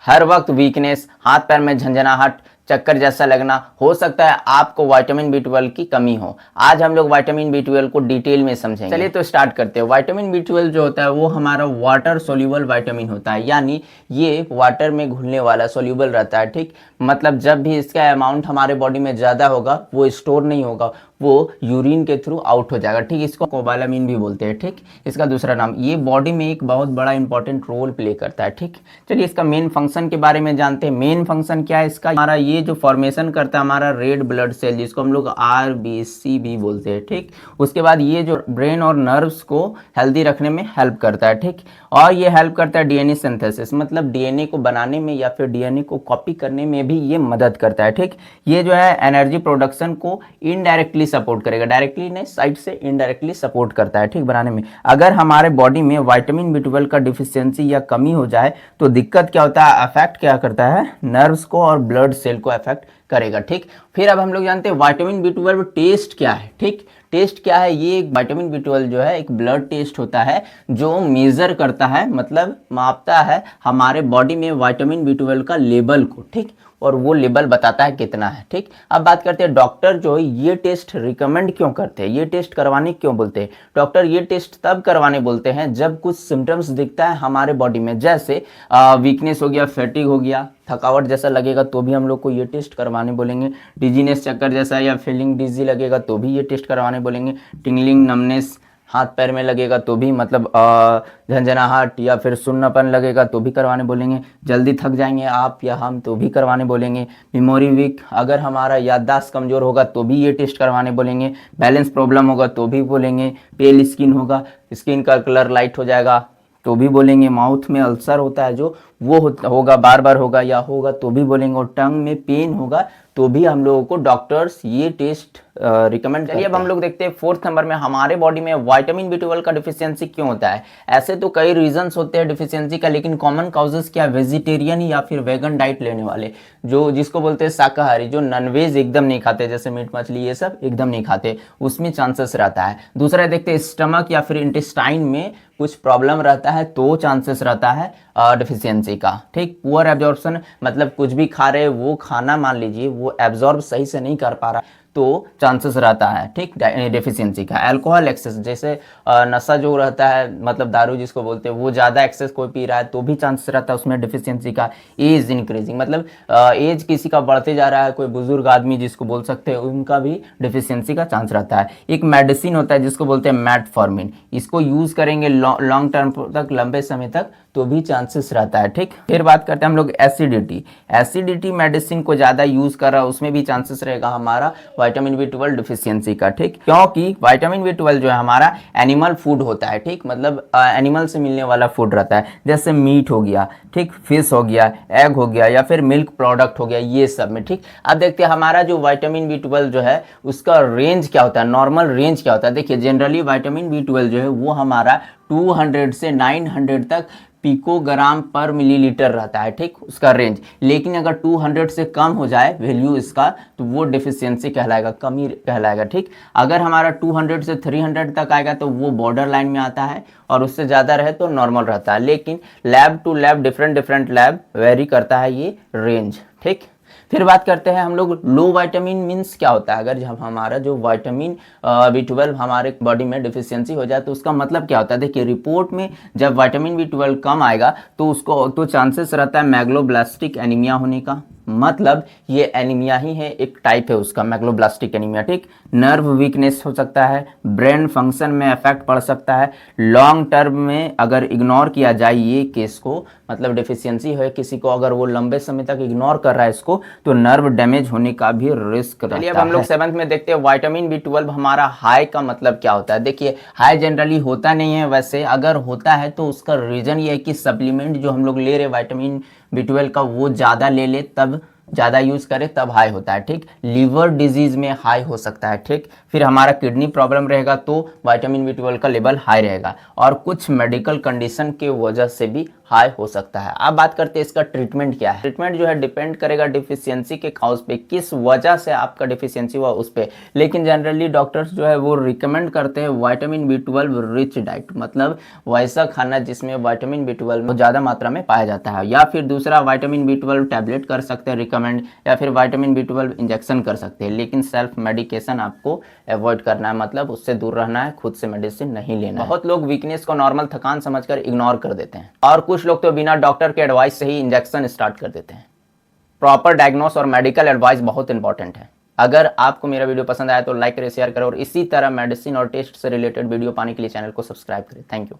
हर वक्त वीकनेस, हाथ पैर में झंझनाहट, चक्कर जैसा लगना, हो सकता है आपको विटामिन बी 12 की कमी हो। आज हम लोग विटामिन बी 12 को डिटेल में समझेंगे। चलिए तो स्टार्ट करते हैं। विटामिन बी 12 जो होता है वो हमारा वाटर सोल्यूबल विटामिन होता है, यानी ये वाटर में घुलने वाला सोल्यूबल रहता है। ठीक, मतलब जब भी इसका अमाउंट हमारे बॉडी में ज़्यादा होगा वो स्टोर नहीं होगा, वो यूरिन के थ्रू आउट हो जाएगा। ठीक, इसको कोबालामिन भी बोलते हैं। ठीक, इसका दूसरा नाम। ये बॉडी में एक बहुत बड़ा इंपॉर्टेंट रोल प्ले करता है। ठीक, चलिए इसका मेन फंक्शन के बारे में जानते हैं। मेन फंक्शन क्या है इसका? हमारा ये जो फॉर्मेशन करता है हमारा रेड ब्लड सेल, जिसको हम लोग RBC भी बोलते हैं। ठीक, उसके बाद ये जो ब्रेन और नर्व्स को हेल्दी रखने में हेल्प करता है। ठीक, और ये हेल्प करता है DNA सिंथेसिस, मतलब DNA को बनाने में या फिर DNA को कॉपी करने में भी ये मदद करता है। ठीक, ये जो है एनर्जी प्रोडक्शन को इनडायरेक्टली सपोर्ट करेगा, डायरेक्टली नहीं, साइड से इनडायरेक्टली सपोर्ट करता है। ठीक, बनाने में अगर हमारे बॉडी में विटामिन बी 12 का डिफिशियंसी या कमी हो जाए तो दिक्कत क्या होता है? अफेक्ट क्या करता है? नर्व्स को और ब्लड सेल को अफेक्ट करेगा। ठीक, फिर अब हम लोग जानते हैं विटामिन बी 12 टेस्ट क्या है। ठीक, टेस्ट क्या है? ये विटामिन बी 12 जो है एक ब्लड टेस्ट होता है जो मेजर करता है, मतलब मापता है हमारे बॉडी में विटामिन बी 12 का लेवल को। ठीक, और वो लेवल बताता है कितना है। ठीक, अब बात करते हैं डॉक्टर जो ये टेस्ट रिकमेंड क्यों करते हैं, ये टेस्ट करवाने क्यों बोलते हैं? डॉक्टर ये टेस्ट तब करवाने बोलते हैं जब कुछ सिम्टम्स दिखता है हमारे बॉडी में, जैसे वीकनेस हो गया, फैटिग हो गया, थकावट जैसा लगेगा तो भी हम लोग को ये टेस्ट करवाने बोलेंगे। डिजीनेस, चक्कर जैसा या फीलिंग डिजी लगेगा तो भी ये टेस्ट करवाने बोलेंगे। टिंगलिंग, नमनेस हाथ पैर में लगेगा तो भी, मतलब झंझनाहट या फिर सुन्नापन लगेगा तो भी करवाने बोलेंगे। जल्दी थक जाएंगे आप या हम तो भी करवाने बोलेंगे। मेमोरी वीक, अगर हमारा याददाश्त कमज़ोर होगा तो भी ये टेस्ट करवाने बोलेंगे। बैलेंस प्रॉब्लम होगा तो भी बोलेंगे। पेल स्किन होगा, स्किन का कलर लाइट हो जाएगा तो भी बोलेंगे। माउथ में अल्सर होता है जो वो होगा, बार बार होगा या होगा तो भी बोलेंगे। और टंग में पेन होगा तो भी हम लोगों को डॉक्टर्स ये टेस्ट रिकमेंड करते हैं। अब हम लोग देखते हैं फोर्थ नंबर में हमारे बॉडी में विटामिन बी 12 का डिफिशियंसी क्यों होता है। ऐसे तो कई रीजंस होते हैं डिफिशियंसी का, लेकिन कॉमन काउजेस क्या? वेजिटेरियन या फिर वेगन डाइट लेने वाले, जो जिसको बोलते हैं शाकाहारी, जो नॉनवेज एकदम नहीं खाते, जैसे मीट मछली ये सब एकदम नहीं खाते, उसमें चांसेस रहता है। दूसरा देखते हैं स्टमक या फिर इंटेस्टाइन में कुछ प्रॉब्लम रहता है तो चांसेस रहता है डिफिशियंसी का। ठीक, पुअर एब्जॉर्प्शन, मतलब कुछ भी खा रहे वो खाना मान लीजिए वो एब्जॉर्ब सही से नहीं कर पा रहा तो चांसेस रहता है। ठीक, डेफिशिएंसी का। अल्कोहल एक्सेस, जैसे नशा जो रहता है, मतलब दारू जिसको बोलते हैं, वो ज़्यादा एक्सेस कोई पी रहा है तो भी चांसेस रहता है उसमें डेफिशिएंसी का। एज इंक्रीजिंग, मतलब एज किसी का बढ़ते जा रहा है, कोई बुजुर्ग आदमी जिसको बोल सकते हैं, उनका भी डेफिशिएंसी का चांस रहता है। एक मेडिसिन होता है जिसको बोलते हैं मेटफॉर्मिन, इसको यूज़ करेंगे लॉन्ग टर्म तक, लंबे समय तक, तो भी चांसेस रहता है। ठीक, फिर बात करते हैं हम लोग एसिडिटी मेडिसिन को ज़्यादा यूज़ कर रहा है, उसमें भी चांसेस रहेगा हमारा विटामिन बी 12 डिफिशियंसी का। ठीक, क्योंकि विटामिन बी 12 जो है हमारा एनिमल फूड होता है। ठीक, मतलब एनिमल से मिलने वाला फूड रहता है, जैसे मीट हो गया, ठीक, फिश हो गया, एग हो गया या फिर मिल्क प्रोडक्ट हो गया, ये सब में। ठीक, अब देखते हैं हमारा जो विटामिन बी 12 जो है उसका रेंज क्या होता है, नॉर्मल रेंज क्या होता है। देखिए जनरली विटामिन बी 12 जो है वो हमारा 200 से 900 तक पिकोग्राम पर मिलीलीटर रहता है। ठीक, उसका रेंज, लेकिन अगर 200 से कम हो जाए वैल्यू इसका तो वो डेफिशिएंसी कहलाएगा, कमी कहलाएगा। ठीक, अगर हमारा 200 से 300 तक आएगा तो वो बॉर्डर लाइन में आता है, और उससे ज़्यादा रहे तो नॉर्मल रहता है। लेकिन lab to lab, different lab vary करता है ये रेंज। ठीक, फिर बात करते हैं हम लोग लो विटामिन मीन्स क्या होता है। अगर जब हमारा जो विटामिन बी 12 हमारे बॉडी में डिफिशियंसी हो जाए तो उसका मतलब क्या होता है। देखिए रिपोर्ट में जब विटामिन बी 12 कम आएगा तो उसको तो चांसेस रहता है मैग्लोब्लास्टिक एनीमिया होने का, मतलब ये एनीमिया ही है, एक टाइप है उसका मैग्लोब्लास्टिक एनीमिया। ठीक, नर्व वीकनेस हो सकता है, ब्रेन फंक्शन में इफेक्ट पड़ सकता है। लॉन्ग टर्म में अगर इग्नोर किया जाए ये केस को, मतलब डेफिशिएंसी है किसी को, अगर वो लंबे समय तक इग्नोर कर रहा है इसको, तो नर्व डैमेज होने का भी रिस्क रहता है। चलिए अब हम लोग 7th में देखते हैं विटामिन बी 12 हमारा हाई का मतलब क्या होता है। देखिए हाई जनरली होता नहीं है, वैसे अगर होता है तो उसका रीजन ये है कि सप्लीमेंट जो हम लोग ले रहे विटामिन बी 12 का वो ज़्यादा ले ले तब ज़्यादा यूज़ करें तब हाई होता है, ठीक। लीवर डिजीज़ में हाई हो सकता है, ठीक। फिर हमारा किडनी प्रॉब्लम रहेगा तो विटामिन बी 12 का लेवल हाई रहेगा, और कुछ मेडिकल कंडीशन के वजह से भी हाई हो सकता है। अब बात करते हैं इसका ट्रीटमेंट क्या है। ट्रीटमेंट जो है डिपेंड करेगा डिफिशियंसी के काउज पे, किस वजह से आपका डिफिशियंसी हुआ उस पर। लेकिन जनरली डॉक्टर्स जो है वो रिकमेंड करते हैं विटामिन बी 12 रिच डाइट, मतलब वैसा खाना जिसमें विटामिन बी 12 ज़्यादा मात्रा में पाया जाता है। या फिर दूसरा विटामिन बी 12 टैबलेट कर सकते हैं रिकमेंड, या फिर विटामिन बी 12 इंजेक्शन कर सकते हैं। लेकिन सेल्फ मेडिकेशन आपको अवॉइड करना है, मतलब उससे दूर रहना है, खुद से मेडिसिन नहीं लेना है। बहुत लोग वीकनेस को नॉर्मल थकान समझकर इग्नोर कर देते हैं, और कुछ लोग तो बिना डॉक्टर के एडवाइस से ही इंजेक्शन स्टार्ट कर देते हैं। प्रॉपर डायग्नोस और मेडिकल एडवाइस बहुत इंपॉर्टेंट है। अगर आपको मेरा वीडियो पसंद आया तो लाइक करें, शेयर करें, और इसी तरह मेडिसिन और टेस्ट से रिलेटेड वीडियो पाने के लिए चैनल को सब्सक्राइब करें। Thank you.